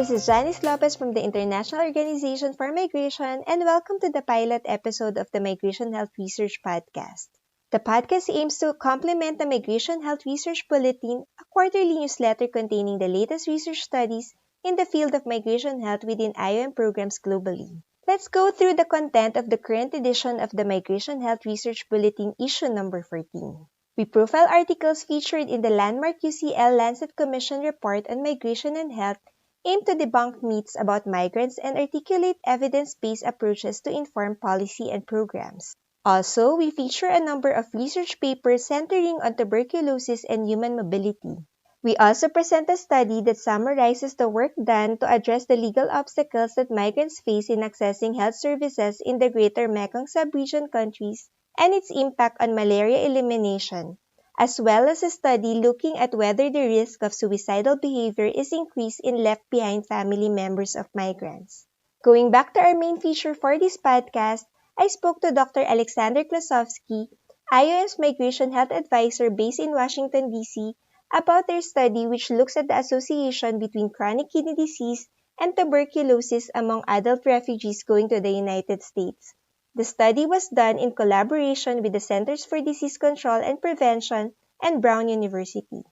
This is Janice Lopez from the International Organization for Migration, and welcome to the pilot episode of the Migration Health Research Podcast. The podcast aims to complement the Migration Health Research Bulletin, a quarterly newsletter containing the latest research studies in the field of migration health within IOM programs globally. Let's go through the content of the current edition of the Migration Health Research Bulletin, issue number 14. We profile articles featured in the landmark UCL Lancet Commission report on migration and health, aim to debunk myths about migrants and articulate evidence-based approaches to inform policy and programs. Also, we feature a number of research papers centering on tuberculosis and human mobility. We also present a study that summarizes the work done to address the legal obstacles that migrants face in accessing health services in the Greater Mekong Sub-region countries and its impact on malaria elimination, as well as a study looking at whether the risk of suicidal behavior is increased in left-behind family members of migrants. Going back to our main feature for this podcast, I spoke to Dr. Alexander Klosovsky, IOM's Migration Health Advisor based in Washington, D.C., about their study which looks at the association between chronic kidney disease and tuberculosis among adult refugees going to the United States. The study was done in collaboration with the Centers for Disease Control and Prevention and Brown University.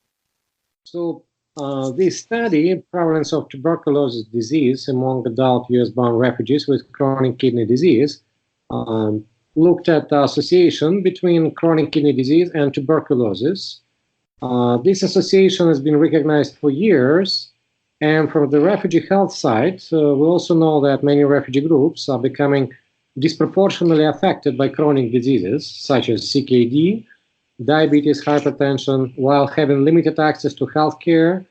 So, this study, prevalence of tuberculosis disease among adult U.S.-bound refugees with chronic kidney disease, looked at the association between chronic kidney disease and tuberculosis. This association has been recognized for years, and from the refugee health side, we also know that many refugee groups are becoming disproportionately affected by chronic diseases such as CKD, diabetes, hypertension, while having limited access to health care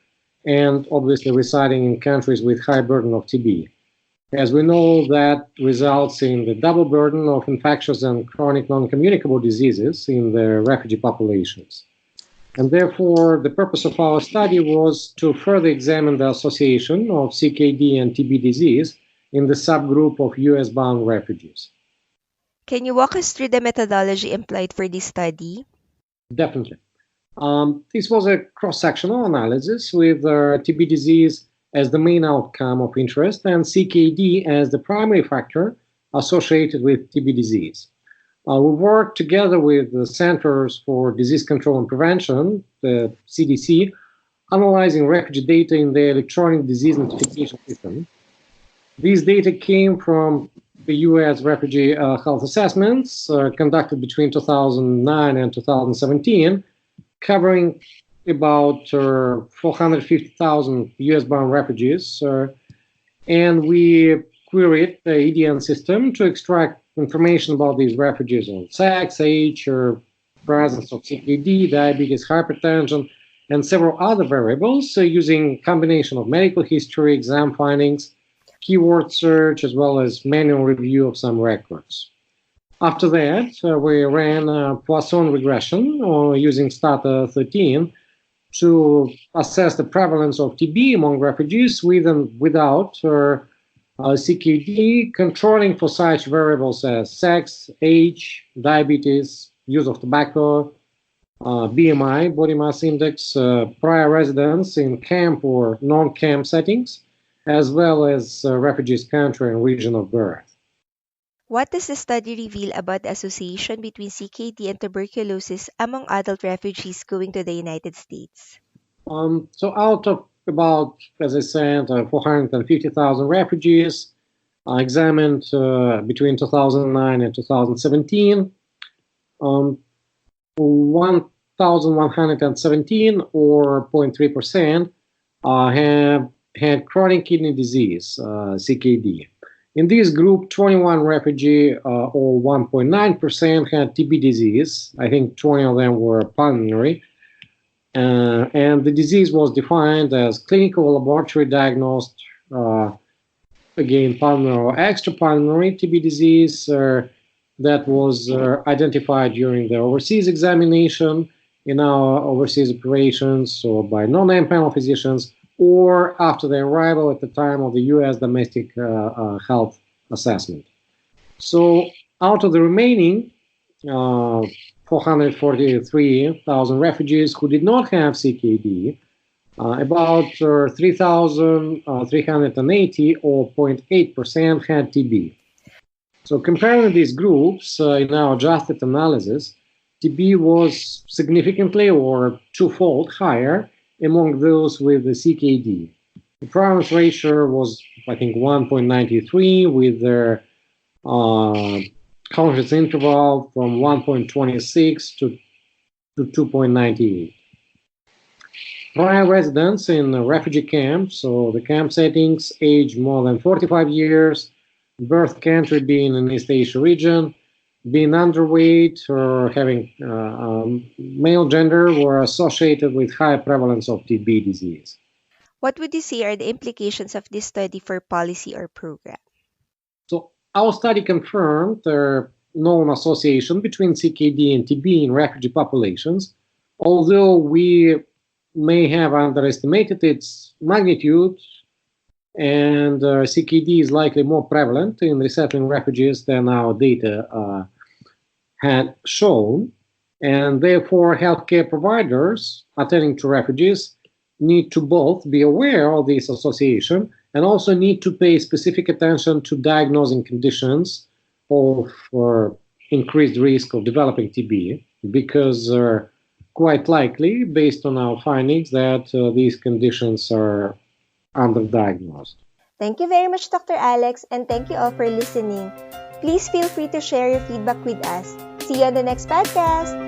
and obviously residing in countries with high burden of TB. As we know, that results in the double burden of infectious and chronic non-communicable diseases in the refugee populations. And therefore, the purpose of our study was to further examine the association of CKD and TB disease in the subgroup of U.S.-bound refugees. Can you walk us through the methodology employed for this study? Definitely. This was a cross-sectional analysis with TB disease as the main outcome of interest and CKD as the primary factor associated with TB disease. We worked together with the Centers for Disease Control and Prevention, the CDC, analyzing refugee data in the electronic disease notification system. These data came from the U.S. refugee health assessments conducted between 2009 and 2017, covering about 450,000 U.S.-bound refugees. And we queried the EDN system to extract information about these refugees on sex, age, or presence of CKD, diabetes, hypertension, and several other variables using a combination of medical history, exam findings, keyword search, as well as manual review of some records. After that, we ran a Poisson regression using Stata13 to assess the prevalence of TB among refugees with and without CKD, controlling for such variables as sex, age, diabetes, use of tobacco, BMI, body mass index, prior residence in camp or non-camp settings, as well as refugees' country and region of birth. What does the study reveal about the association between CKD and tuberculosis among adult refugees going to the United States? So out of about, as I said, 450,000 refugees examined between 2009 and 2017, 1,117 or 0.3% have had chronic kidney disease, CKD. In this group, 21 refugee, or 1.9%, had TB disease. I think 20 of them were pulmonary. And the disease was defined as clinical laboratory diagnosed, again, pulmonary or extrapulmonary TB disease that was identified during the overseas examination in our overseas operations or by non-panel physicians, or after the arrival at the time of the U.S. domestic health assessment. So out of the remaining 443,000 refugees who did not have CKD, About 3,380 or 0.8% had TB. So comparing these groups in our adjusted analysis, TB was significantly or twofold higher among those with the CKD. The prevalence ratio was, I think, 1.93 with their confidence interval from 1.26 to 2.98. Prior residents in refugee camps, so the camp settings, age more than 45 years, birth country being in East Asia region, being underweight or having male gender were associated with high prevalence of TB disease. What would you say are the implications of this study for policy or program? So our study confirmed the known association between CKD and TB in refugee populations, although we may have underestimated its magnitude, and CKD is likely more prevalent in resettling refugees than our data had shown, and therefore healthcare providers attending to refugees need to both be aware of this association and also need to pay specific attention to diagnosing conditions of increased risk of developing TB, because quite likely, based on our findings, that these conditions are underdiagnosed. Thank you very much, Dr. Alex, and thank you all for listening. Please feel free to share your feedback with us. See you on the next podcast.